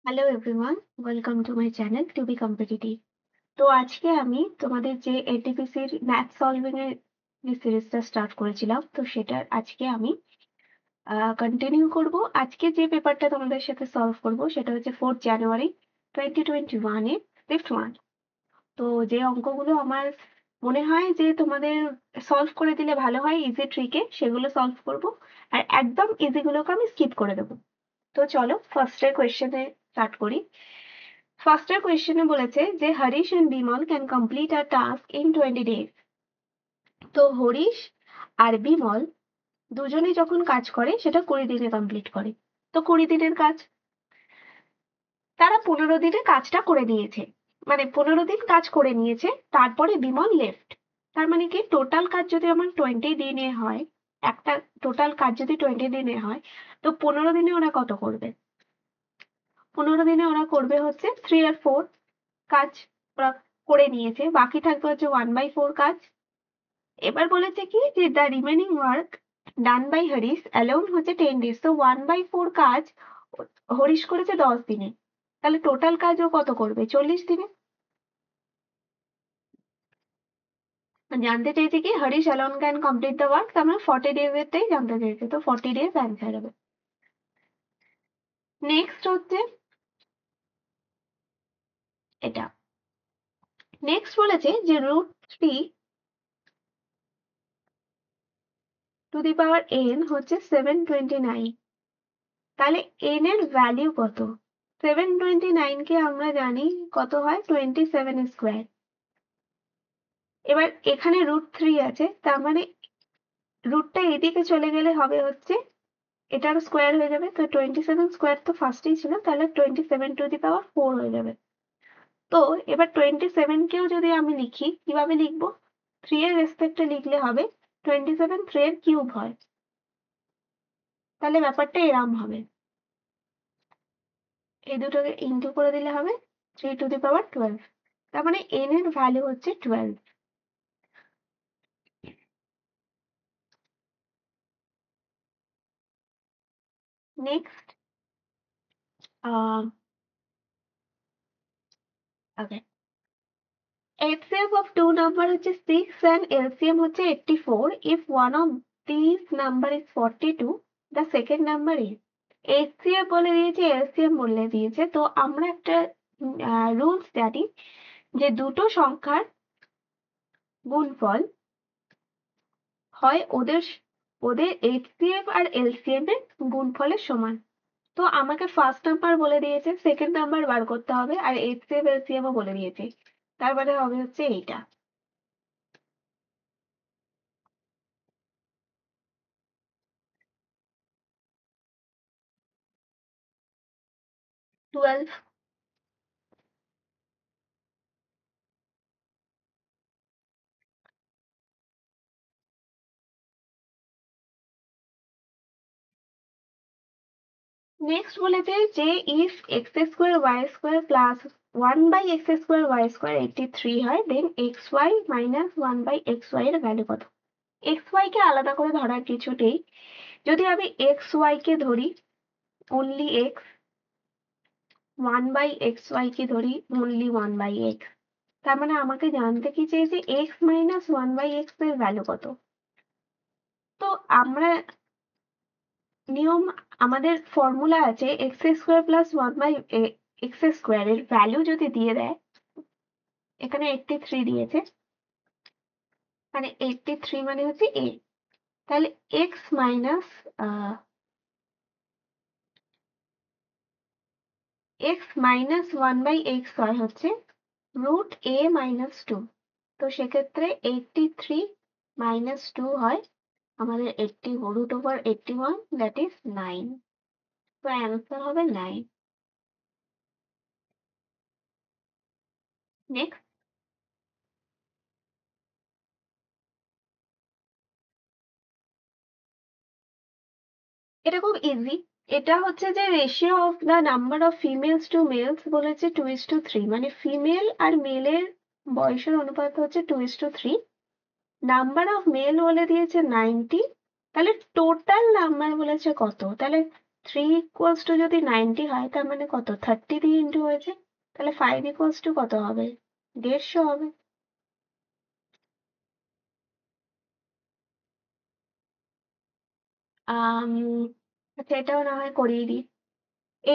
Hello everyone, welcome to my channel to be competitive. তো আজকে আমি তোমাদের যে এটিপিসির ম্যাথ সলভিং এর যে সিরিজটা স্টার্ট করেছিলাম, তো সেটার আজকে আমি কন্টিনিউ করব। আজকে যে পেপারটা তোমাদের সাথে সলভ করব সেটা হচ্ছে 4 জানুয়ারি 2021 এর ফিফথ ওয়ান। তো যে অঙ্কগুলো আমার মনে হয় যে তোমাদের সলভ করে দিলে ভালো হয় ইজি ট্রিকে, সেগুলো সলভ করব। আর একদম ইজিগুলোকে আমি স্কিপ করে দেবো। তো চলো ফার্স্টের কোয়েশ্চেনে স্টার্ট করি। ফার্স্টের কোয়েশ্চেনে বলেছে যে Harish and Bimal can complete a task in 20 days. তো হরিশ আর বিমল দুজনে যখন কাজ করে সেটা 20 দিনে কমপ্লিট করে। তো 20 দিনের কাজ, তারা 15 দিনে কাজটা করে নিয়েছে, মানে 15 দিন কাজ করে নিয়েছে, তারপরে বিমল লেফট। তার মানে কি, টোটাল কাজ যদি আমার 20 দিনে হয়, একটা টোটাল কাজ যদি 20 দিনে হয়, তো 15 দিনে ওরা কত করবে? 15 দিনে ওরা করবে হচ্ছে 3 আর 4 কাজ ওরা করে নিয়েছে, বাকি থাকবে হচ্ছে 1/4 কাজ। এবার বলেছে কি যে the remaining work done by Harish alone হচ্ছে 10 ডেজ। তো 1/4 কাজ হরিশ করেছে 10 দিনে, তাহলে টোটাল কাজ ও কত করবে? 40 দিনে। জানতে চেয়েছে কি Harish alone can complete the work, তার মানে 40 ডেজ এরটাই জানতে চেয়েছে, তো 40 ডেজ অ্যান্সার হবে। নেক্সট হচ্ছে এটা। নেক্সট বলেছে যে √3 টু দি পাওয়ার n হচ্ছে 729। তাহলে n এর ভ্যালু কত? 729 কে আমরা জানি কত হয়, 27 স্কোয়ার। এবার এখানে √3 আছে, তার মানে রুটটা এদিকে চলে গেলে হবে হচ্ছে এটার স্কোয়ার হয়ে যাবে। তো 27 স্কোয়ার তো ফার্স্টেই ছিল, তাহলে 27 টু দি পাওয়ার 4 হয়ে যাবে। তো এবার 27 কেও যদি আমি লিখি, কিভাবে লিখবো? 3 এর রেসপেক্টে লিখলে হবে 27 3 এর কিউব হয়, তাহলে ব্যাপারটা এরম হবে। এই দুটোকে ইন্টু করে দিলে হবে 3 টু দি পাওয়ার 12। তার মানে n এর ভ্যালু হচ্ছে 12। Next, okay, HCF of two number হচ্ছে 6 and LCM হচ্ছে 84. If one of these number is 42, the second number is। HCF বলে দিয়েছে, LCM বলে দিয়েছে। তো আমরা একটা রুলস জানি যে দুটো সংখ্যার গুণফল হয় ওদের ওদের HCF আর LCM এর গুণফলের সমান। তো আমাকে ফার্স্ট নাম্বার বলে দিয়েছে, সেকেন্ড নাম্বার বার করতে হবে, আর HCF LCM ও বলে দিয়েছে, তারপরে হবে হচ্ছে এইটা। 12। নেক্সট বলেছে যে if X square Y square plus 1/x² y² 83 হয়, দেন xy মাইনাস 1/xy এর ভ্যালু কত? xy কে আলাদা করে ধরার কিছু নেই। যদি আমি xy কে ধরি অনলি x, 1/xy কে ধরি অনলি 1/x, তার মানে আমাকে জানতে কি চেয়েছে x মাইনাস 1/x এর ভ্যালু কত। তো আমরা নিয়ম, আমাদের ফর্মুলা আছে x² প্লাস 1/x² এর ভ্যালু যদি দিয়ে দেয়, এখানে 83 দিয়েছে, মানে 83 মানে হচ্ছে a, তাহলে x মাইনাস x-1/x হয় হচ্ছে √a মাইনাস 2। তো সেক্ষেত্রে 83 মাইনাস 2 হয় আমাদের 80 √81, দ্যাট ইজ 9। তো অ্যান্সার হবে 9। নেক্সট, এটা খুব ইজি। এটা হচ্ছে যে ratio of the number of females to males বলেছে 2:3, মানে ফিমেল আর মেলের বয়সের অনুপাত হচ্ছে 2:3। নাম্বার অফ মেল বলে দিয়েছে 90, তাহলে টোটাল নাম্বার বলেছে কত? তাহলে 3 ইকুয়ালস টু যদি 90 হয় তার মানে কত 30 দিয়ে ইন্টু হয়েছে, তাহলে 5 ইকুয়ালস টু কত হবে 150 হবে। আচ্ছা এটাও না হয় করিয়ে দিই।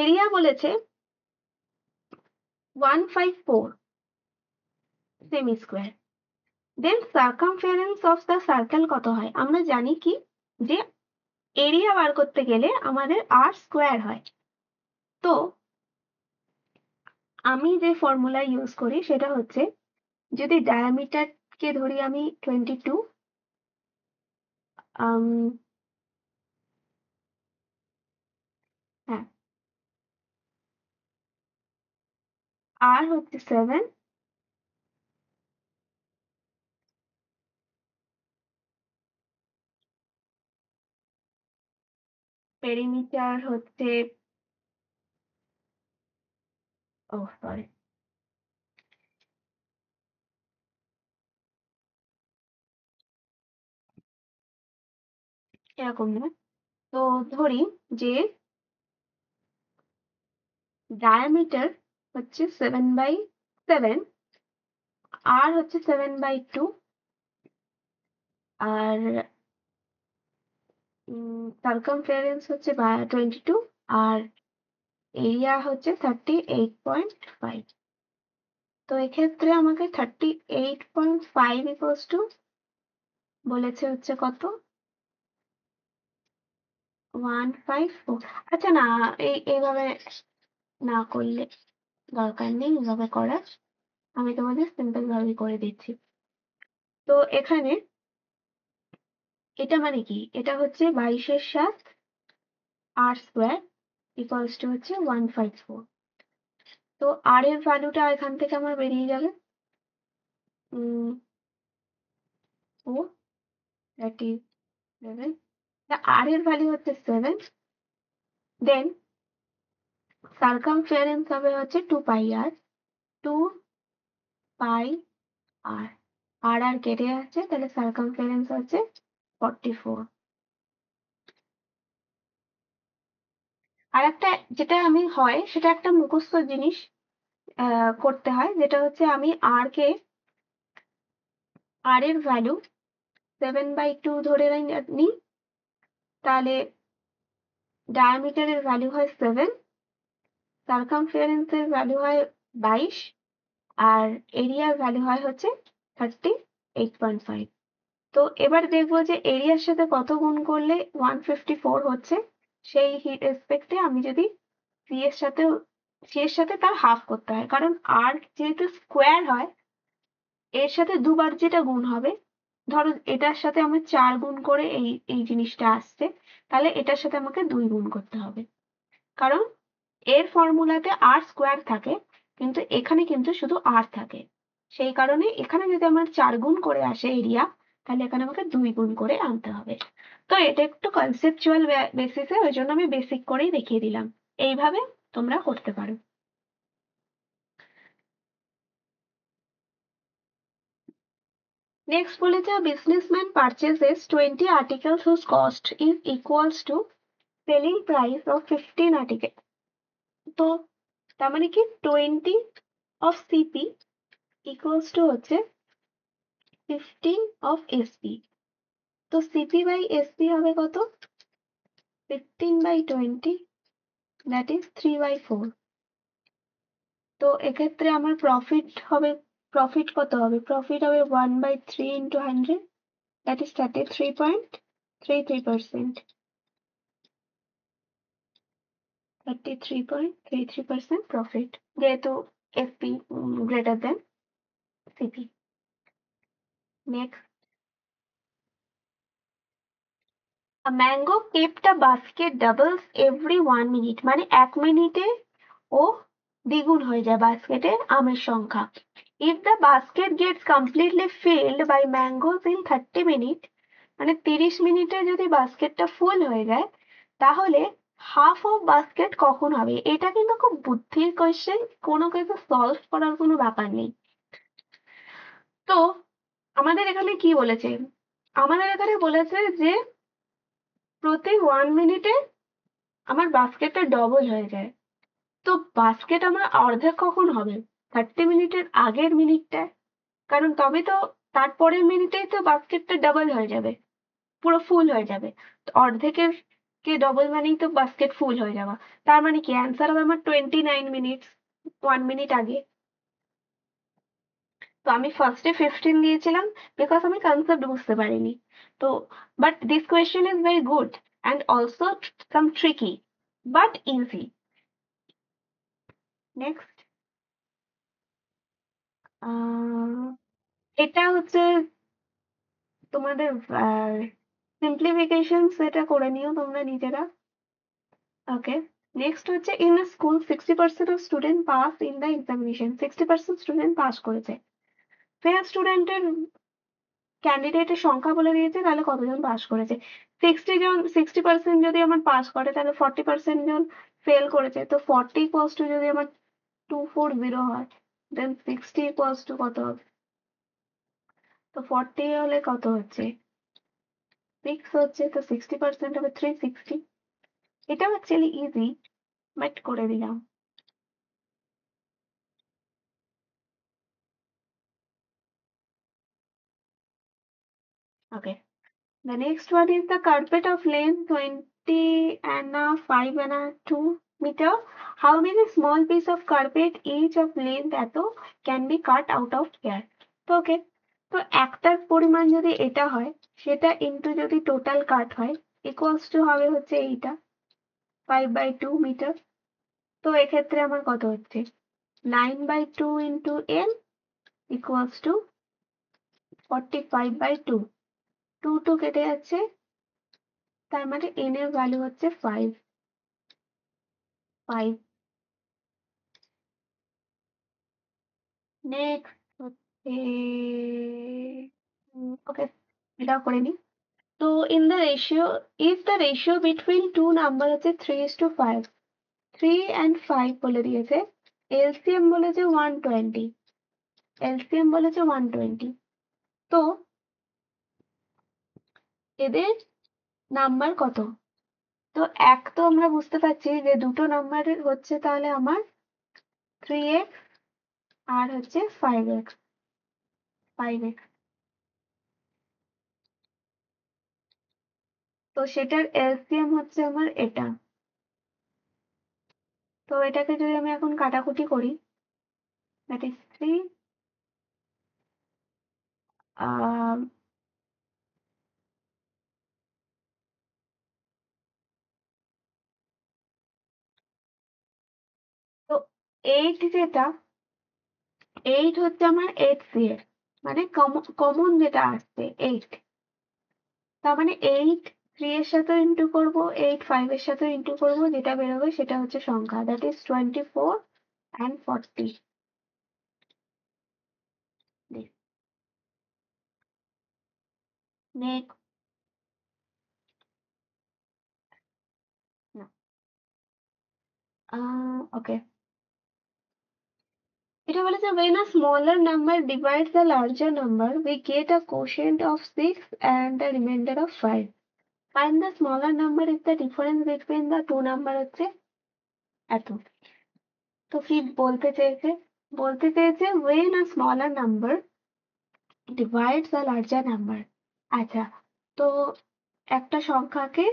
এরিয়া বলেছে 154 cm square, then circumference of the circle কত হয়? আমরা জানি কি যে এরিয়া বার করতে গেলে আমাদের আর স্কোয়ার হয়। তো আমি যে ফর্মুলা ইউজ করি সেটা হচ্ছে, যদি ডায়ামিটারকে ধরি আমি 22, হ্যাঁ, আর হচ্ছে 7, পেরিমিটার হচ্ছে, ও সরি, এরকম না। তো ধরি যে ডায়ামিটার হচ্ছে 7/7, আর হচ্ছে 7/2, আর সার্কামফারেন্স হচ্ছে 22, আর এরিয়া হচ্ছে 38.5। তো এক্ষেত্রে আমাকে 38.5 ইকুয়ালস টু বলেছে হচ্ছে কত 154। আচ্ছা না, এইভাবে না করলে দরকার নেই এভাবে করার, আমি তোমাদের সিম্পল ভাবে করে দিচ্ছি। তো এখানে এটা মানে কি, এটা হচ্ছে 22/7 আর স্কোয়ার ইকুয়ালস টু হচ্ছে 154। তো আর এর ভ্যালুটা এখান থেকে আমার বেরিয়ে যাবে 4, দ্যাট ইজ 7। আর এর ভ্যালু হচ্ছে 7, দেন সার্কামফারেন্স হবে হচ্ছে 2πr, 2πr, আর আর কেটে যাচ্ছে, তাহলে সার্কামফারেন্স হচ্ছে 44। আর একটা যেটা আমি হয় সেটা একটা মুখস্থ জিনিস করতে হয়, যেটা হচ্ছে আমি আর এর ভ্যালু 7/2 ধরে নিই, তাহলে ডায়ামিটারের ভ্যালু হয় 7, সার্কামফারেন্সের ভ্যালু হয় 22, আর এরিয়ার ভ্যালু হয় হচ্ছে 38.5। তো এবার দেখবো যে এরিয়ার সাথে কত গুণ করলে 154 হচ্ছে, সেই রেসপেক্টে আমি যদি সি এর সাথে তার হাফ করতে হয়, কারণ আর যেহেতু স্কোয়ার হয় এর সাথে দুবার যেটা গুণ হবে, ধরো এটার সাথে আমার 4 গুণ করে এই জিনিসটা আসছে, তাহলে এটার সাথে আমাকে 2 গুণ করতে হবে, কারণ এর ফর্মুলাতে আর স্কোয়ার থাকে কিন্তু এখানে কিন্তু শুধু আর থাকে, সেই কারণে এখানে যদি আমার 4 গুণ করে আসে এরিয়া, তাহলে এখানে আমাকে 2 গুণ করে আনতে হবে। তো এটা একটু কনসেপচুয়াল বেসিসে, ওই জন্য আমি বেসিক করেই দেখিয়ে দিলাম, এইভাবে তোমরা করতে পারো। নেক্সট বলেছে businessman পারচেজেস 20 articles whose cost is equals to selling price of 15 articles। তো তার মানে কি 20 of CP equals to হচ্ছে 15 of SP। তো CP by SP হবে কত 15/20, দ্যাট ইজ 3/4। তো এক্ষেত্রে আমার প্রফিট কত হবে, প্রফিট হবে 1/3 into 100, দ্যাট ইজ 33.33%, 33.33% প্রফিট, যেহেতু FP greater than CP. Next, a mango kept a basket doubles every 1 minute, মানে 1 মিনিটে ও দ্বিগুণ হয়ে যায় বাস্কেটের আমের সংখ্যা। If the basket gets completely filled by mangoes in 30 minutes, মানে 30 মিনিটে যদি বাস্কেটটা ফুল হয়ে যায়, তাহলে হাফ অফ বাস্কেট কখন হবে? এটা কিন্তু খুব বুদ্ধির কোয়েশ্চেন, কোনো কিছু সলভ করার কোনো ব্যাপার নেই। তো আমাদের এখানে কি বলেছে, আমাদের এখানে বলেছে যে প্রতি 1 মিনিটে আমার বাস্কেটটা ডবল হয়ে যায়। তো বাস্কেট আমার অর্ধেক কখন হবে? 30 মিনিটের আগের মিনিটটায়। কারণ তবে তো তারপরের মিনিটেই তো বাস্কেটটা ডাবল হয়ে যাবে, পুরো ফুল হয়ে যাবে। তো অর্ধেকের কে ডবল মানেই তো বাস্কেট ফুল হয়ে যাওয়া। তার মানে কি অ্যান্সার হবে আমার 29 মিনিটস, 1 মিনিট আগে। তো আমি ফার্স্টে 15 দিয়েছিলাম বিকজ আমি কনসেপ্ট বুঝতে পারিনি। তো but this question is very good and also some tricky but easy. Next, এটা হচ্ছে তোমাদের সিম্পলিফিকেশন, সেটা করে নিও তোমরা নিজেরা। ওকে, নেক্সট হচ্ছে in a school 60% of student pass in the examination. 60% student pass করেছে। ফেয়ার স্টুডেন্টের ক্যান্ডিডেটের সংখ্যা বলে দিয়েছে, তাহলে কতজন পাস করেছে। 60% যদি আমার পাস করে তাহলে 40% জন ফেল করেছে। তো 40 ইকুয়ালস টু যদি আমার 240 হয়, দেন 60 ইকুয়ালস টু কত হবে? তো 40 হলে কত হচ্ছে? 6 হচ্ছে, তো 60% হবে 360। এটাও অ্যাকচুয়ালি ইজি, বাট করে দিলাম। ওকে, the next one is the carpet of length 20 and 5 and 2 meter. How many small piece of carpet each of length এত can be cut out of here? তো ওকে, তো একটার পরিমাণ যদি এটা হয়, সেটা ইন্টু যদি টোটাল কাট হয়, ইকুয়ালস টু হবে হচ্ছে এইটা 5/2 মিটার। তো এক্ষেত্রে আমার কত হচ্ছে? 9/2 ইন্টু n ইকুয়ালস টু 45/2। 2 কেটে যাচ্ছে, তার মানে n এর ভ্যালু হচ্ছে 5। নেক্সট হচ্ছে, ওকে, এটাও করে নি। তো in the ratio, if the ratio between two number হচ্ছে 3:5, 3 and 5 বলে দিয়েছে। এলসিএম বলেছে 120, এলসিএম বলেছে 120। তো এদের নাম্বার কত? তো এক তো আমরা বুঝতে পারছি যে দুটো নাম্বার হচ্ছে তাহলে আমার 3x আর হচ্ছে 5x, 5x। তো সেটার এলসিএম হচ্ছে আমার এটা। তো এটাকে যদি আমি এখন কাটাকুটি করি, দ্যাট ইজ 3। তো 8 যেটা, 8 হচ্ছে আমার 8 মানে কমন যেটা আসছে 8। তার মানে 8 3 এর সাথে ইন্টু করবো, 8 5 এর সাথে ইন্টু করবো, যেটা বেরোবে সেটা হচ্ছে সংখ্যা, দ্যাট ইজ 24 and 40। নেক্সট, ওকে, এটা বলেছে when a smaller number divides a larger number we get a quotient of 6 and the remainder of 5. Find the smaller number if the difference between the two number হচ্ছে এত। তো কি বলতে চেয়েছে? বলতে চেয়েছে when a smaller number divides a larger number। আচ্ছা, তো একটা সংখ্যাকে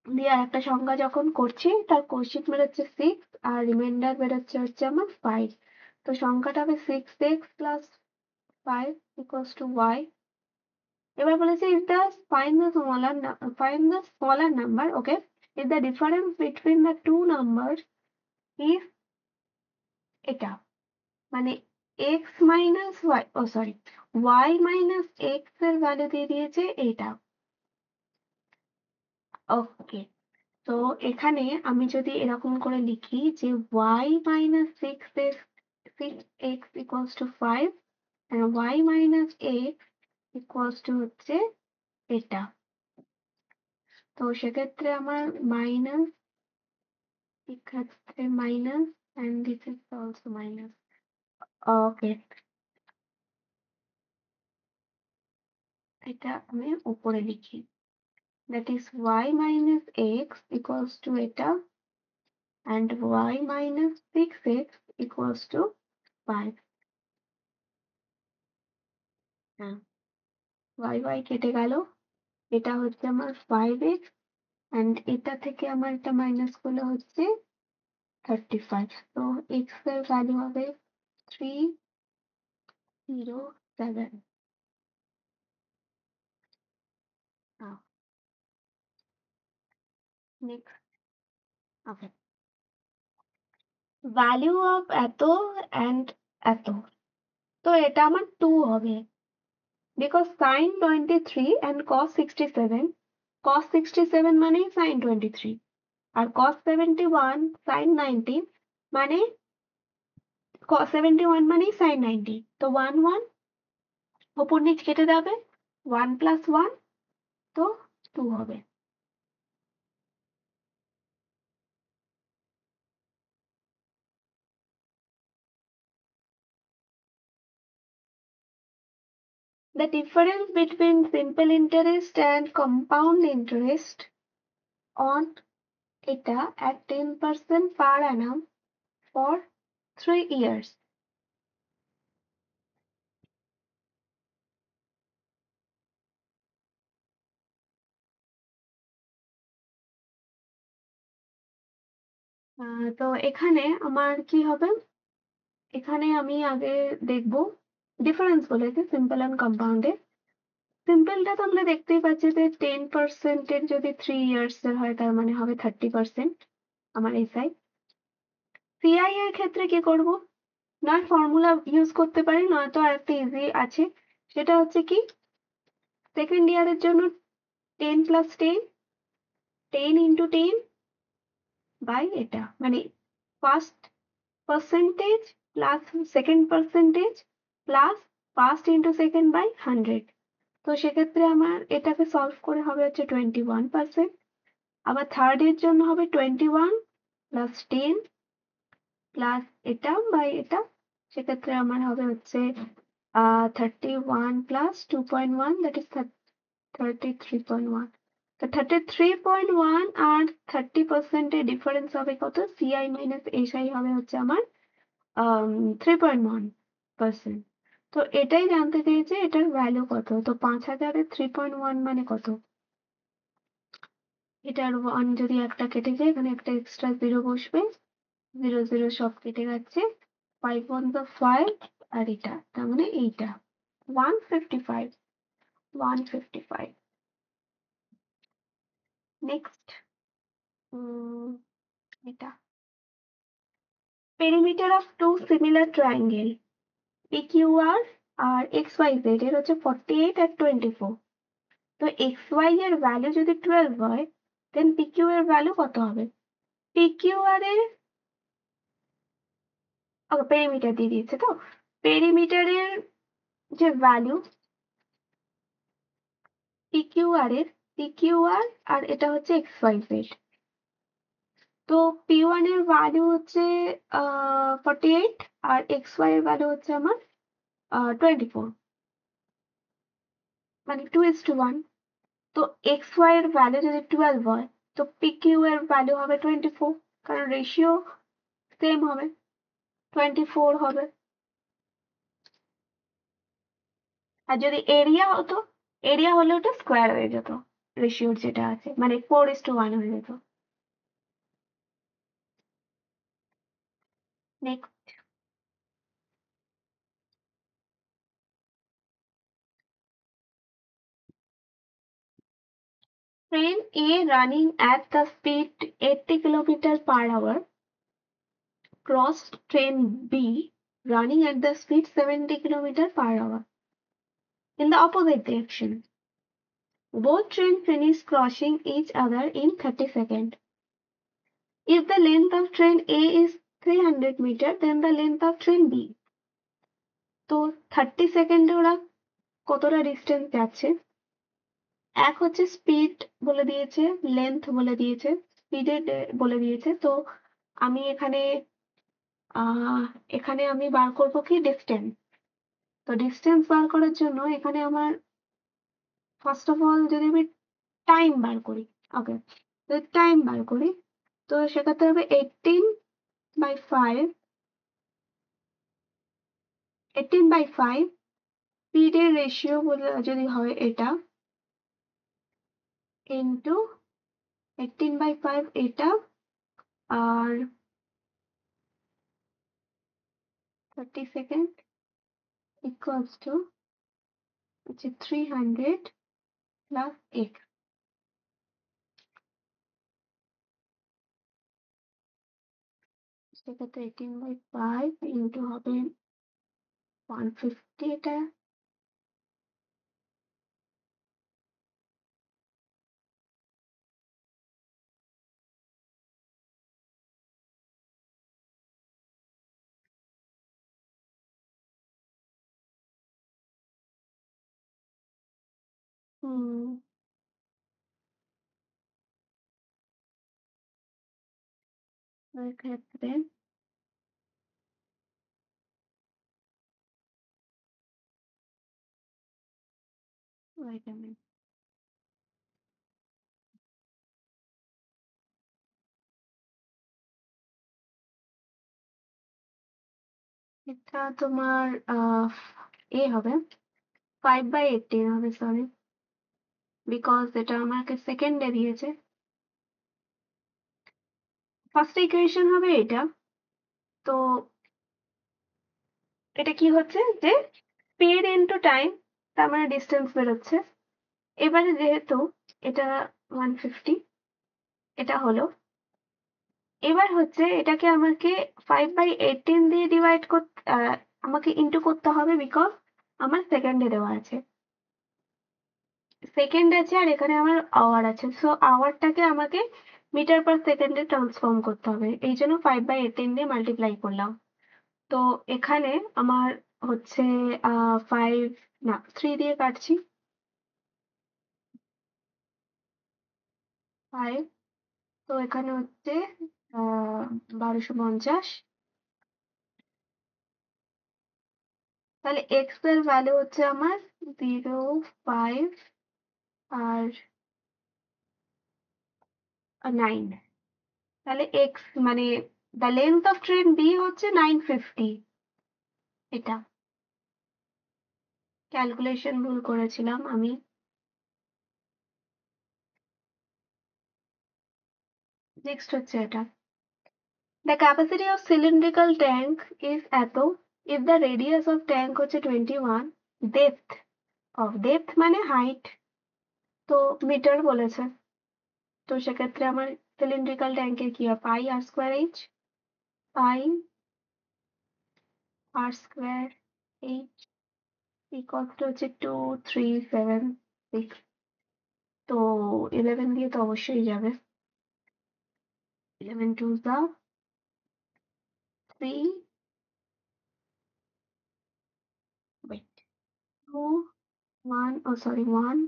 দিয়ে আরেকটা সংখ্যা যখন করছি, তার কোষিক বেরোচ্ছে 6 আর রিমাইন্ডার বেরোচ্ছে হচ্ছে আমার 5। তো সংখ্যাটা হবে 6x plus 5 equals to y। এবার বলেছে if the find the smaller number, okay, if the difference between the two numbers is এটা, মানে x minus y, ও সরি, y minus x এর ভ্যালু দিয়ে দিয়েছে এটা। ওকে, তো এখানে আমি যদি এরকম করে লিখি যে y minus 6x equals to 5 and y minus x equals to হচ্ছে এটা। তো সেক্ষেত্রে আমার মাইনাস, এক্ষেত্রে minus, and this is also minus. ওকে, এটা আমি উপরে লিখি। that is y minus x equals to eta and y minus 6x equals to 5. হ্যাঁ, y কেটে গেল, এটা হচ্ছে আমার 5x and এটা থেকে আমার এটা মাইনাস করলে হচ্ছে 35. তো x এর ভ্যালু হবে 307. নেক্সট, ওকে, ভ্যালু অফ এত and এত, তো এটা আমার 2 হবে because sin 23 and cos 67, cos 67 মানে sin 23 আর cos 71 sin 90 মানে cos 71 মানে sin 90, তো 1 1 উপর নিচ কেটে যাবে, 1 plus 1 তো 2 হবে। The difference between simple interest and compound interest on এটা at 10% per annum for 3 years. তো এখানে আমার কি হবে, এখানে আমি আগে দেখব ডিফারেন্স বলেছে সিম্পল অ্যান্ড কম্পাউন্ডে। সিম্পলটা তো আমরা দেখতেই পাচ্ছি যে 10% এর যদি 3 ইয়ার্স এর হয় তার মানে হবে 30% আমার এসআই। সিআই এর ক্ষেত্রে কি করব, নয় ফর্মুলা ইউজ করতে পারি, নয়তো আরেকটা ইজি আছে, সেটা হচ্ছে কি সেকেন্ড ইয়ারের জন্য 10 প্লাস 10, 10 ইন্টু 10 বাই এটা মানে first percentage plus second percentage plus first into second by 100। তো সেক্ষেত্রে আমার এটাকে সলভ করে হবে হচ্ছে 21%, আবার থার্ড এর জন্য হবে 21 প্লাস 10 প্লাস এটা বাই এটা, সেক্ষেত্রে আমার হবে হচ্ছে 31 প্লাস 2.1 দ্যাট ইজ 33.1। তো 33.1 আর 30% এর ডিফারেন্স হবে কত, সিআই মাইনাস এসআই হবে হচ্ছে আমার 3.1%। তো এটাই জানতে চেয়েছে এটার ভ্যালু কত, তো 5,000-এর 3.1 মানে কত, এটার 1 যদি একটা কেটে যায় এখানে একটা এক্সট্রা 0 বসবে, 0 0 সব কেটে যাচ্ছে, 5 1 the 5 আর এটা তার মানে এইটা 155, 155। নেক্সট, এটা perimeter of two similar triangle PQR R XYZ এর হচ্ছে 48 আর 24। তো XY এর ভ্যালু যদি 12 হয় দেন PQ এর ভ্যালু কত হবে, PQR এর পেরিমিটার দিয়ে দিয়েছে, তো পেরিমিটারের যে ভ্যালু PQR এর, PQR আর এটা হচ্ছে XYZ, তো P1 এর ভ্যালু হচ্ছে 48 আর XY এর ভ্যালু হচ্ছে আমার 24 মানে 2:1। তো XY এর ভ্যালু যদি 12 হয় তো PQ এর ভ্যালু হবে 24, কারণ রেশিও সেম হবে, 24 হবে। আর যদি এরিয়া হতো, এরিয়া হলে ওটা স্কোয়ার হয়ে যেত, রেশিওর যেটা আছে মানে 4:1 হয়ে যেত। Next, train A running at the speed 80 kilometer per hour crossed train B running at the speed 70 kilometer per hour in the opposite direction. Both trains finished crossing each other in 30 seconds. If the length of train A is 300 meter, then the length of train B. তো 30 সেকেন্ডে ওরা কতটা distance যাচ্ছে, এক হচ্ছে speed বলে দিয়েছে, length বলে দিয়েছে, স্পিডে বলে দিয়েছে। তো আমি এখানে এখানে আমি বার করবো কি ডিস্টেন্স। তো ডিস্টেন্স বার করার জন্য এখানে আমার ফার্স্ট অফ অল যদি আমি টাইম বার করি। ওকে, তো টাইম বার করি, তো সেক্ষেত্রে হবে 18/5, 18/5 স্পিডের রেশিও বলে যদি হয় এটা, ইন্টু 18/5 এটা, আর 30 সেকেন্ড ইকুয়ালস টু হচ্ছে 300 প্লাস 8। সেক্ষেত্রে 18/5 ইন্টু হবে 150 এটা, এক্ষেত্রে wait a minute, এটা তোমার হবে 5/18 হবে, সরি, বিকজ এটা আমাকে সেকেন্ডে দিয়েছে। ফার্স্ট ইকুয়েশন হবে এটা। তো এটা কি হচ্ছে যে স্পিড ইন্টু টাইম, তার মানে ডিস্টেন্স বেরোচ্ছে। এবারে যেহেতু এটা 150, এটা হলো, এবার হচ্ছে এটাকে আমাকে 5/18 দিয়ে ডিভাইড করতে, আমাকে ইন্টু করতে হবে, বিকজ আমার সেকেন্ডে দেওয়া আছে, সেকেন্ড আছে, আর এখানে আমার আওয়ার আছে। সো আওয়ারটাকে আমাকে মিটার পার সেকেন্ডে ট্রান্সফর্ম করতে হবে, এই জন্য 5/18 দিয়ে মাল্টিপ্লাই করলাম। তো এখানে আমার হচ্ছে 5 না 3 দিয়ে কাটছি, 5, তো এখানে হচ্ছে 1250। তাহলে এক্স এর ভ্যালু হচ্ছে আমার 0, 5 আর 9। তাহলে এক্স মানে the length of train B হচ্ছে 950। এটা ক্যালকুলেশন ভুল করেছিলাম আমি। নেক্সট হচ্ছে এটা, the capacity of cylindrical tank is এত if the radius of tank হচ্ছে 21, ডেপথ অফ, ডেপথ মানে হাইট, তো মিটার বলেছে। তো সেক্ষেত্রে আমার সিলিন্ড্রিক্যাল ট্যাঙ্কের কি হয়, pi r square h, pi r square h equal to হচ্ছে 2376। তো 11 দিয়ে তো অবশ্যই যাবে, 11 2 যা 3, wait, 2 1, oh sorry 1,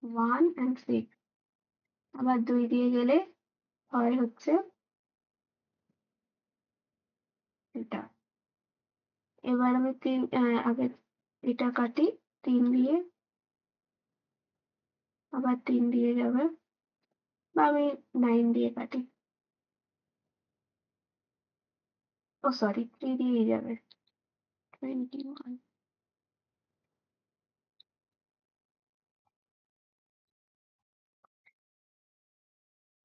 1 and 6, আবার 2 দিয়ে গেলে হয় হচ্ছে এটা। এবার আমি আগে এটা কাটি, 3 দিয়ে, আবার 3 দিয়ে যাবে, বা আমি 9 দিয়ে কাটি, ও সরি 3 দিয়েই যাবে, 21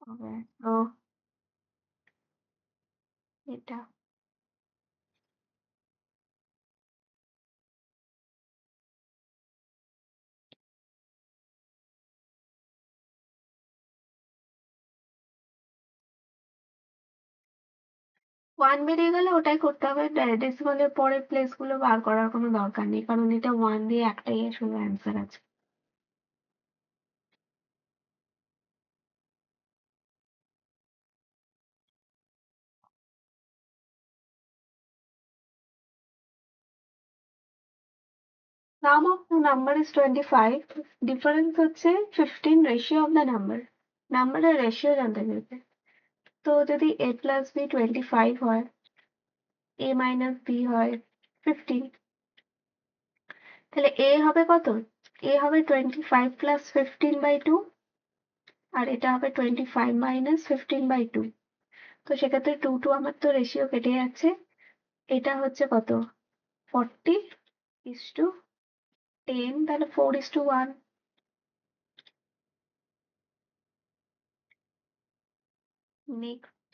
হবে। তো এটা 1 বেরিয়ে গেলে ওটাই করতে হবে, ডেসিমালের পরের প্লেস গুলো বার করার কোনো দরকার নেই, কারণ এটা 1 দিয়ে একটাই শুধু অ্যান্সার আছে। Sum of the number is 25, difference হচ্ছে 15, রেশিও অফ দ্য নাম্বার, নাম্বারের রেশিও জানতে চাইছে। তো যদি a প্লাস বি 25 হয়, a মাইনাস বি হয় 15, তাহলে এ হবে কত? এ হবে 25 প্লাস 15/2, আর এটা হবে 25 মাইনাস 15/2। তো সেক্ষেত্রে 2 আমার তো রেশিও কেটে যাচ্ছে। এটা হচ্ছে কত? 40:10, তাহলে 4:1। Next,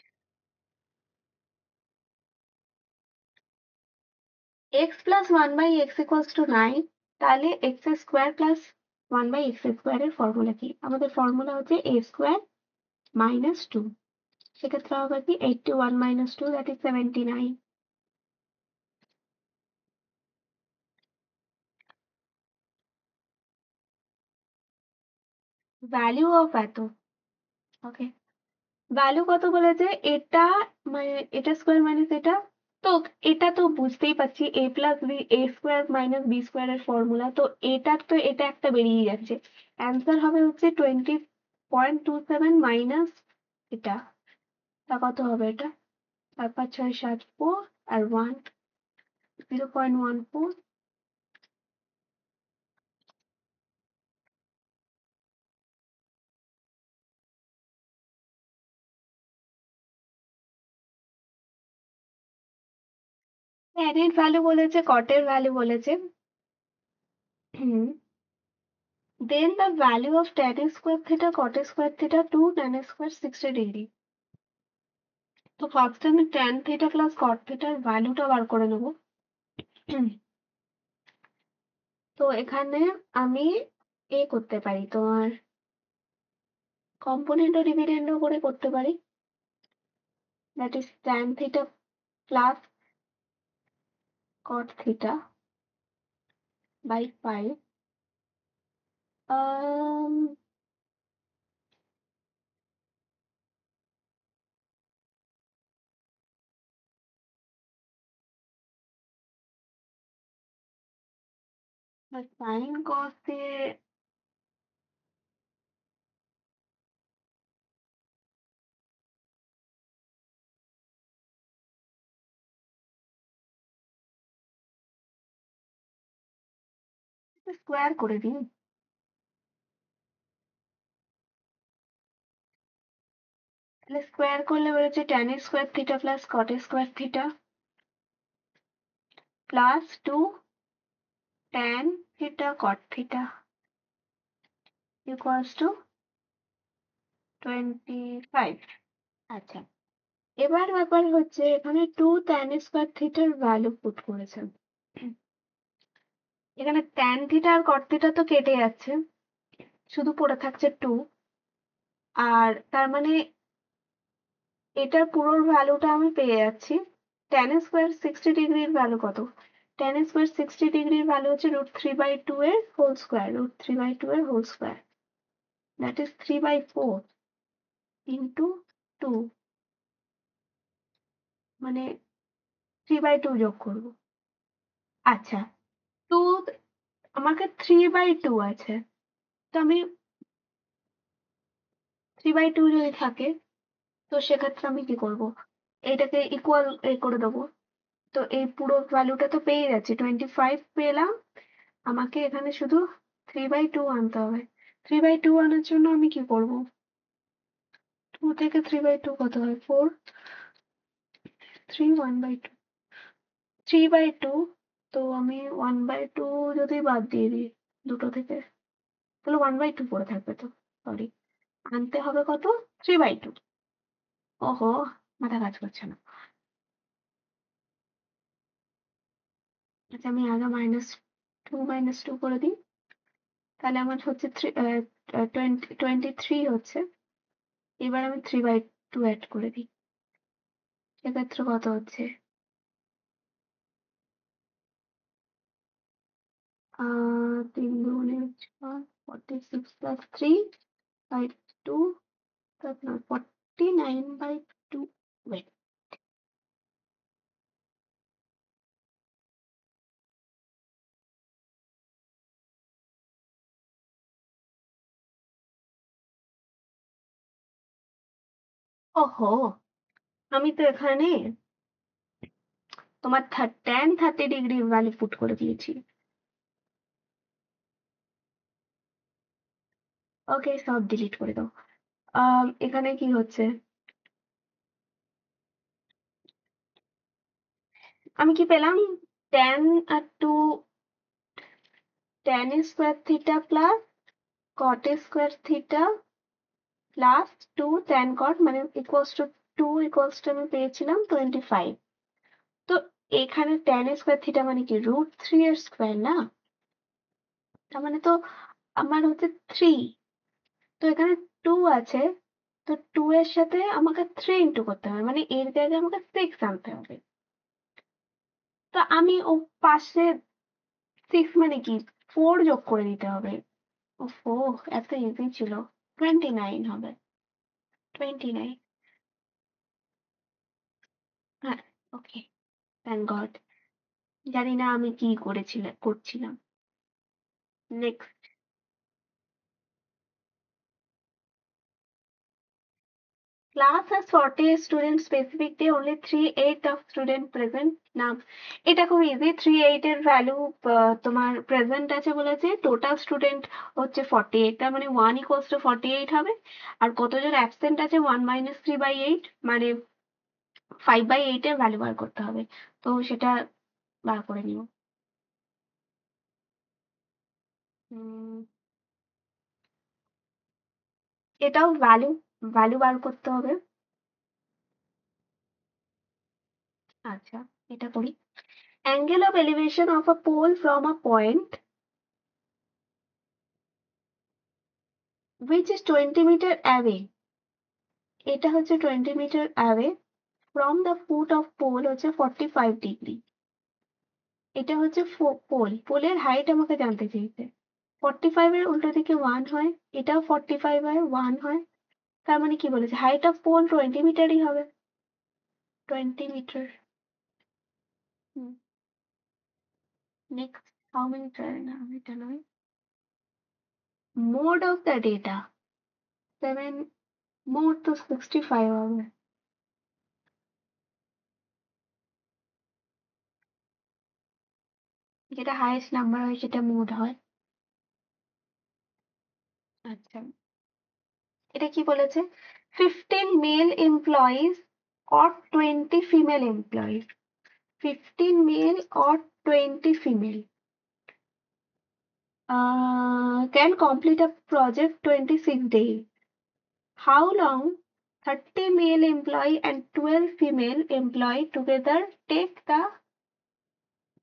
x plus 1/x equals to 9, তাহলে x square plus 1/x square এর ফর্মুলা কি? আমাদের ফর্মুলা হচ্ছে a স্কোয়ার মাইনাস 2। সেক্ষেত্রে হবে কি 81 minus 2, that is 79। Value of এত, ওকে, ভ্যালু কত বলেছে? এটা মানে এটা স্কোয়ার মাইনাস এটা, তো এটা তো বুঝতেই পারছি a plus B, A square minus B square এর ফর্মুলা, তো এটার তো এটা একটা বেরিয়ে যাচ্ছে। অ্যান্সার হবে হচ্ছে 20.27 মাইনাস এটা, তা কত হবে এটা? 4 5 6 7 4 আর 1, 0.14। tan এর ভ্যালু বলেছে, cot এর ভ্যালু বলেছে। Then the value of tan square theta cot square theta to tan square 60 degree. তো ফার্স্ট আমি tan theta plus cot theta এর ভ্যালুটা বার করে নেব। তো এখানে আমি করতে পারি, তোমার কম্পোনেন্ট ও ডিভিডেন্ড করে করতে পারি, that is tan theta plus cot theta by 5, um sin cos দিয়ে স্কোয়ার করে দিই। তাহলে স্কোয়ার করলে বেরোচ্ছে tan square theta plus cot square theta plus 2 tan theta cot theta equals to 25। আচ্ছা, এবার ব্যাপার হচ্ছে এখানে 2 tan স্কোয়ার থিটার ভ্যালু পুট করেছেন। এখানে tan থিটা আর cot থিটা তো কেটে যাচ্ছে, শুধু পড়ে থাকছে 2। আর তার মানে এটার পুরোর ভ্যালুটা আমি পেয়ে যাচ্ছি। tan স্কোয়ার 60 ডিগ্রির ভ্যালু কত? tan স্কোয়ার 60 ডিগ্রির ভ্যালু হচ্ছে √3/2 এর হোল স্কোয়ার, √3/2 এর whole square, that is 3/4 into 2, মানে 3/2 যোগ করবো। আচ্ছা, তো আমাকে 3/2 আছে, তো আমি 3/2 যদি থাকে, তো সেক্ষেত্রে আমি কি করব? এটাকে ইকুয়াল করে দেবো। তো এই পুরো ভ্যালুটা তো পেয়ে যাচ্ছি, 25 পেলাম। আমাকে এখানে শুধু 3/2 আনতে হবে। 3/2 আনার জন্য আমি কি করব? 2 থেকে 3/2 কত হয়? 4, 3, 1/2, 3/2। তো আমি 1/2 যদি বাদ দিয়ে দিই দুটো থেকে, তাহলে 1/2 পড়ে থাকবে তো, সরি, আনতে হবে কত? 3/2। ওহো, মাথা কাজ করছে না। আচ্ছা, আমি আগে -2 করে দিই, তাহলে আমার হচ্ছে 23 হচ্ছে। এবার আমি 3/2 অ্যাড করে দিই, সেক্ষেত্রে কত হচ্ছে? 3 × 6 46 প্লাস 3/2, তারপর 49/2। ওয়েট, ওহো, আমি তো এখানে তোমার tan 30 ডিগ্রি ভ্যালু পুট করে দিয়েছি। ওকে, সব ডিলিট করে দাও। এখানে কি হচ্ছে? আমি কি পেলাম? tan আর 2 tan square theta plus cot square theta plus 2 tan cot মানে ইকুয়ালস টু 2 ইকুয়ালস টু আমি পেয়েছিলাম 25। তো এখানে tan স্কোয়ার থিটা মানে কি √3 এর স্কোয়ার না? তার মানে তো আমার হচ্ছে 3। তো এখানে 2 আছে, তো 2 এর সাথে আমাকে 3 ইন্টু করতে হবে, মানে এর জায়গায় আমাকে 6 আনতে হবে। তো আমি ও পাশে 6 মানে কি 4 যোগ করে দিতে হবে। ওফো, এত ইজি ছিল। 29 হবে। 29। হ্যাঁ, ওকে, থ্যাংক গড। জানি না আমি কি করছিলাম। Next. Class has 40 students, specific day only 3/8 of student present. না, এটা খুব ইজি। 3/8 এর ভ্যালু তোমার প্রেজেন্ট আছে বলেছে, টোটাল স্টুডেন্ট হচ্ছে 48, তার মানে 1 ইকুয়ালস টু 48 হবে। আর কতজন অ্যাবসেন্ট আছে 1 - 3/8, মানে 5/8 এর ভ্যালু বার করতে হবে। তো সেটা বার করে নিও। উম, এটাও ভ্যালু ভ্যালু বার করতে হবে। আচ্ছা, এটা করি। Angle of elevation of a pole from a point which is 20 meter away, এটা হচ্ছে 20 metre away from the foot of pole হচ্ছে 45 ডিগ্রি। এটা হচ্ছে পোলের হাইট আমাকে জানতে চেয়েছে। 45 এর উল্টো দিকে 1 হয়, এটাও 45 হয়, 1 হয়। তার মানে কি বলেছে, হাইট অফ পোল 20 মিটারই হবে। 20 metre. Next, how many trial, না এটা নয়। Mode of the data 7, mode তো 65 হবে। যেটা হাইয়েস্ট নাম্বার হয় সেটা মোড হয়। আচ্ছা, এটা কি বলেছে? 15 mail employees or 20 female employees. 15 male or 20 female can complete a project 26 days. How long 30 male employee and 12 female employee together take the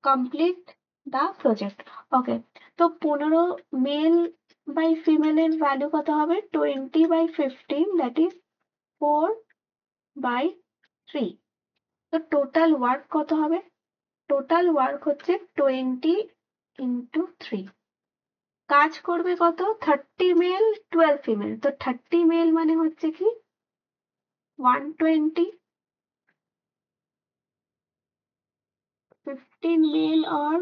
complete the project? Okay, তো 15 মেল বাই ফিমেলের ভ্যালু কত হবে? 20/15, that is 4/3। তো total work কত হবে? Total work হচ্ছে 20 into 3। কাজ করবে কত? 30 মেল 12 ফিমেল। তো 30 মেল মানে হচ্ছে কি 120, 15 মেল or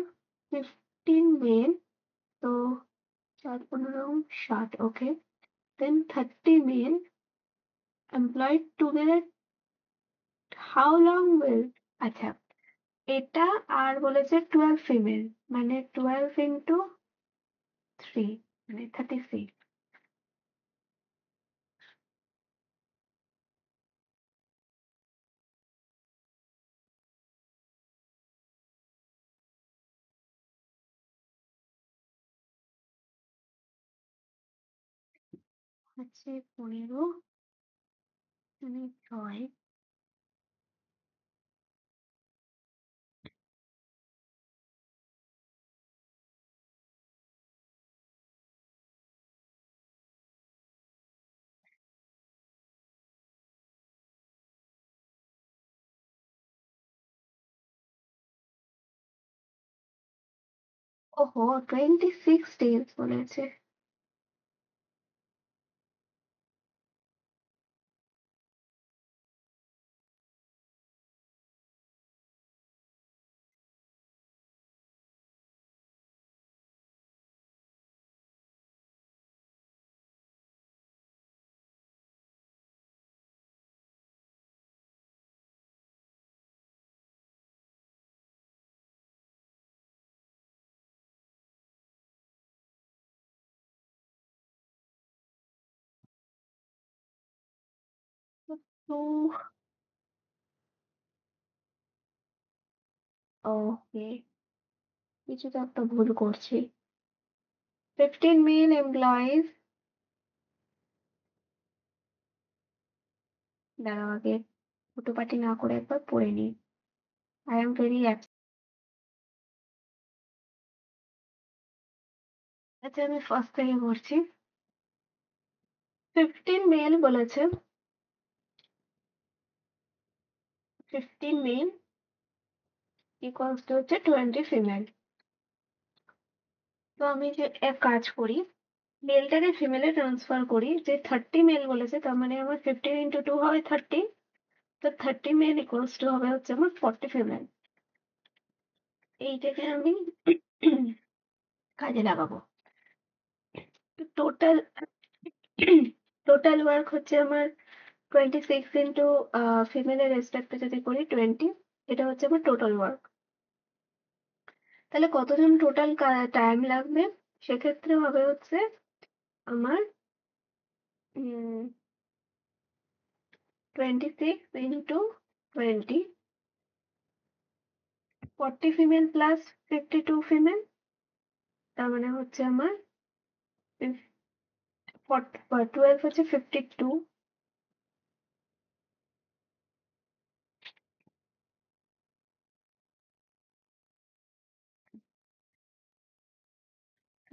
15 মেল, তো 4 × 15 = 60। Okay, then 30 male employed together, how long will, আচ্ছা, এটা আর বলেছে 12 ফিমেল, মানে 12 ইন্টু 3 মানে 36। হচ্ছে 15 মানে 6। ওহো, 26 ডেজ বলেছে। 2 ওকে, কিছু তো একটা ভুল করছি। 15 male employees, দাঁড়াও আগে হুটোপাটি না করে একবার পড়ে নিই। I am very আচ্ছা আমি ফার্স্ট থেকে পড়ছি। 15 মেল বলেছে, 15 মেল ইকুয়ালস টু হচ্ছে 20 ফিমেল। তো আমি যে এক কাজ করি, মেলটাকে ফিমেলে ট্রান্সফার করি, যে 30 মেল বলেছে তার মানে আমার 15 ইন্টু 2 হবে 30, তো 30 মেল ইকুয়ালস টু হবে হচ্ছে আমার 40 ফিমেল। এইটাকে আমি কাজে লাগাবো। টোটাল টোটাল ওয়ার্ক হচ্ছে আমার 26 ইন্টু ফিমেলের রেসপেক্টে যদি করি 20, এটা হচ্ছে আমার টোটাল ওয়ার্ক। তাহলে কতজন টোটাল টাইম লাগবে, সেক্ষেত্রে হবে হচ্ছে আমার 26 ইন্টু 20, 40 ফিমেল প্লাস 52 ফিমেল, তার মানে হচ্ছে আমার 12 হচ্ছে 52,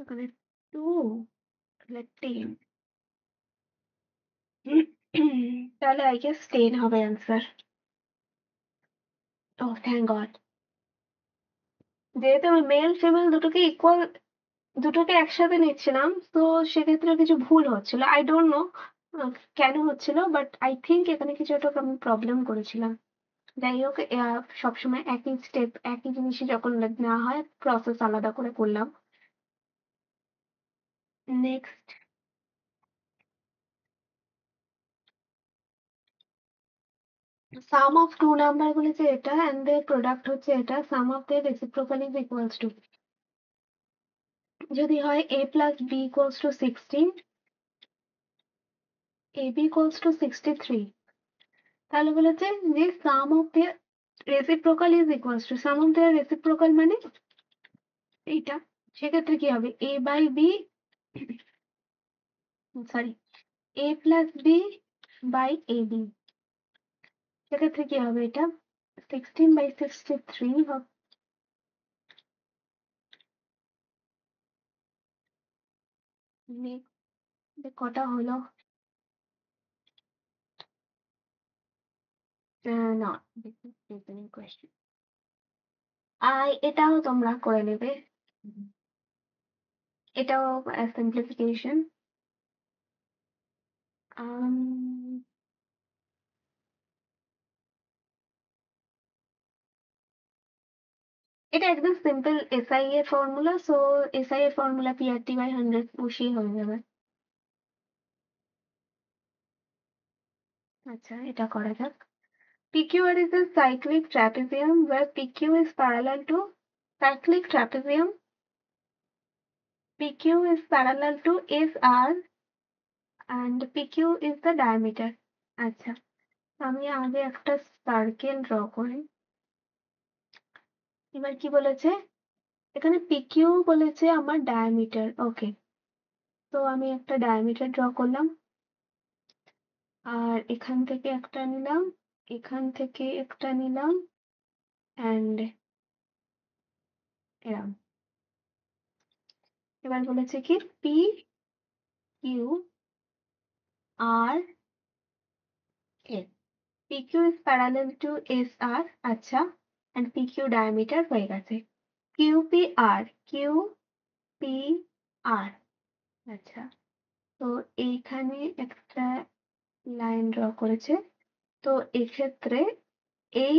এখানে 2 তাহলে 10, তাহলে আই গেস 10 হবে অ্যান্সার। ও থ্যাংক গড, যেহেতু আমি মেল ফিমেল দুটোকে একসাথে নিচ্ছিলাম, তো সেক্ষেত্রে কিছু ভুল হচ্ছিল। আই ডোন্ট নো কেন হচ্ছিল, বাট আই থিঙ্ক এখানে কিছু একটা আমি প্রবলেম করেছিলাম। যাই হোক, সবসময় একই স্টেপ একই জিনিসই যখন নেওয়া হয়, প্রসেস আলাদা করে করলাম। Next, sum of two number বলেছে এটা, অ্যান্ড দের প্রোডাক্ট হচ্ছে এটা, sum of their reciprocal is equals to, যদি হয় a plus b equals to 16, ab equals to 63, তাহলে বলেছে যে sum of their reciprocal is equals to, sum of their reciprocal মানে এইটা, সেক্ষেত্রে কি হবে, a by b, sorry, a plus b by a b, সেক্ষেত্রে কি হবে, এটা 16/63 হবে। কটা হলো, না, কোয়েশ্চেন এটাও তোমরা করে নেবে, এটাও সিম্পলিফিকেশন। এটা একদম সিম্পল এসআই এর ফর্মুলা, সো এসআই এর ফর্মুলা PRT/100 বসিয়ে হয়ে যাবে। আচ্ছা, এটা করা যাক। PQR is a cyclic trapezium where PQ is parallel to cyclic trapezium. PQ is parallel to SR and PQ is the diameter. আচ্ছা, আমি আগে একটা সার্কেল ড্র করি। এবার কি বলেছে, এখানে PQ বলেছে আমার ডায়ামিটার, ওকে, তো আমি একটা ডায়ামিটার ড্র করলাম, আর এখান থেকে একটা নিলাম, এখান থেকে একটা নিলাম, অ্যান্ড এরম। এবার বলেছে কি P Q R S, PQ is parallel to SR, আচ্ছা, and PQ diameter হয়ে গেছে। QPR, QPR, আচ্ছা, তো এইখানে একটা লাইন ড্র করেছে, তো এক্ষেত্রে এই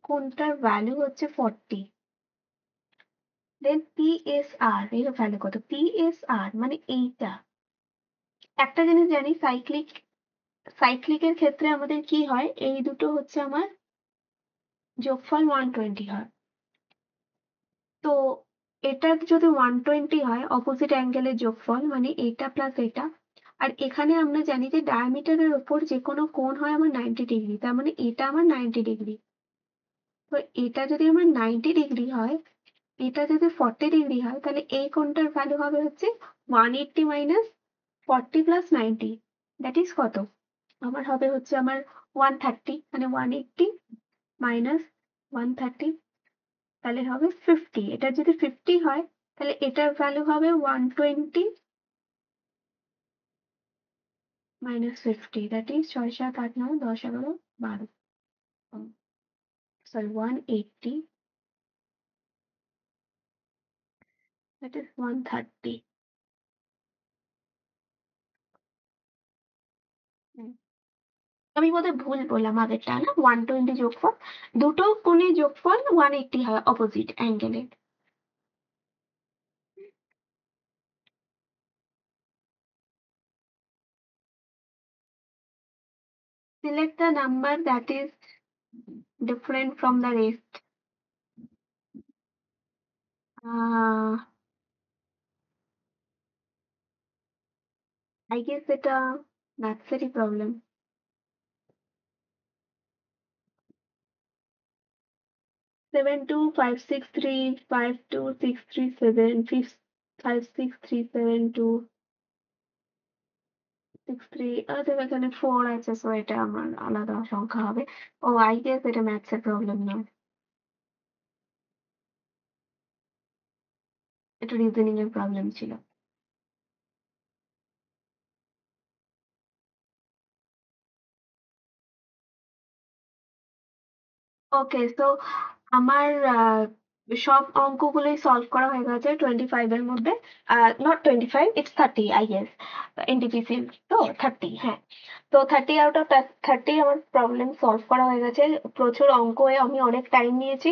কোণটার ভ্যালু হচ্ছে 40, দেন PSR এর ভ্যালু কত, PSR মানে এইটা। একটা জিনিস জানি, সাইক্লিকের ক্ষেত্রে আমাদের কি হয়, এই দুটো হচ্ছে আমার যোগফল 120 হয়, তো এটা যদি 120 হয়, অপোজিট অ্যাঙ্গেলের যোগফল মানে এটা প্লাস এটা, আর এখানে আমরা জানি যে ডায়ামিটারের ওপর যে কোনো কোণ হয় আমার 90 ডিগ্রি, তার মানে এটা আমার 90 ডিগ্রি। তো এটা যদি আমার 90 ডিগ্রি হয়, এটা যদি 40 ডিগ্রি হয়, তাহলে এই কোণটার ভ্যালু হবে হচ্ছে 180 মাইনাস 40 প্লাস 90, দ্যাট ইজ কত? আমার হবে হচ্ছে আমার 130, মানে 180 মাইনাস 130, তাহলে হবে 50। এটা যদি 50 হয়, তাহলে এটার ভ্যালু হবে 120 minus 50, that is 6 7 8 9 10 11 12, sorry 180, that is 130। আমি বোধহয় ভুল বললাম আগেরটা, না 120 যোগফল, দুটো কোণের যোগফল 180 হয় অপোজিট অ্যাঙ্গেলে। Select the number that is different from the rest. I guess এটা ম্যাথসেরই প্রবলেম। 725635263756372 563 এখানে 4 আছে, সো এটা আমার আলাদা সংখ্যা হবে। ও আই গেস এটা ম্যাথসের প্রবলেম নয়, এটা রিজনিং এর প্রবলেম ছিল। ওকে, তো আমার সব অঙ্কগুলোই সলভ করা হয়ে গেছে 25 এর মধ্যে। Not 25, it's 30 I guess. NTPC তো 30, হ্যাঁ। তো 30 আউট অফ 30 আমার প্রবলেম সলভ করা হয়ে গেছে। প্রচুর অঙ্কে আমি অনেক টাইম নিয়েছি,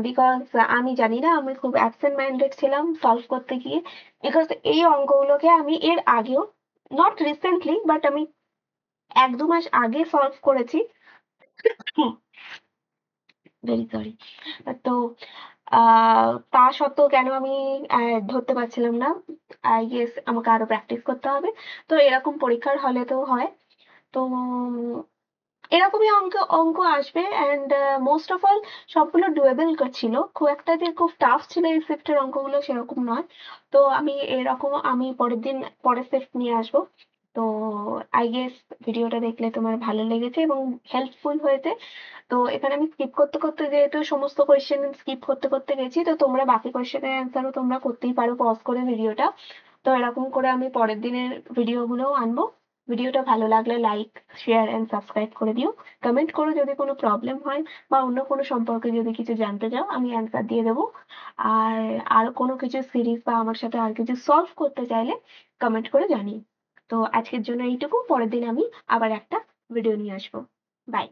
বিকজ আমি জানি না, আমি খুব অ্যাবসেন্ট মাইন্ডেড ছিলাম সলভ করতে গিয়ে। বিকজ এই অঙ্কগুলোকে আমি এর আগেও, নট রিসেন্টলি, বাট আমি 1-2 মাস আগে সলভ করেছি। Very sorry. তো তা সত্ত্বেও কেন আমি ধরতে পারছিলাম না, আই গেস আমাকে আরো প্র্যাকটিস করতে হবে। তো এরকম পরীক্ষার হলে তো হয়। তো এরকমই অঙ্ক অঙ্ক আসবে, অ্যান্ড মোস্ট অফ অল সবগুলো ডুয়েবল ছিল, খুব একটা যে খুব টাফ ছিল এই শিফটের অঙ্কগুলো সেরকম নয়। তো আমি এরকম আমি পরের দিন পরের শিফট নিয়ে আসবো। তো আই গেস ভিডিওটা দেখলে তোমার ভালো লেগেছে এবং হেল্পফুল হয়েছে। তো এখানে আমি স্কিপ করতে করতে, যেহেতু সমস্ত কোয়েশ্চেন স্কিপ করতে করতে গেছি, তো তোমরা বাকি কোয়েশ্চেনের অ্যান্সারও তোমরা করতেই পারো পজ করে ভিডিওটা। তো এরকম করে আমি পরের দিনের ভিডিওগুলোও আনবো। ভিডিওটা ভালো লাগলে লাইক, শেয়ার অ্যান্ড সাবস্ক্রাইব করে দিও। কমেন্ট করো যদি কোনো প্রবলেম হয় বা অন্য কোনো সম্পর্কে যদি কিছু জানতে চাও, আমি অ্যান্সার দিয়ে দেবো। আর আর কোনো কিছু সিরিজ বা আমার সাথে আর কিছু সলভ করতে চাইলে কমেন্ট করে জানিও। তো আজকের জন্য এইটুকু, পরের দিন আমি আবার একটা ভিডিও নিয়ে আসবো। বাই।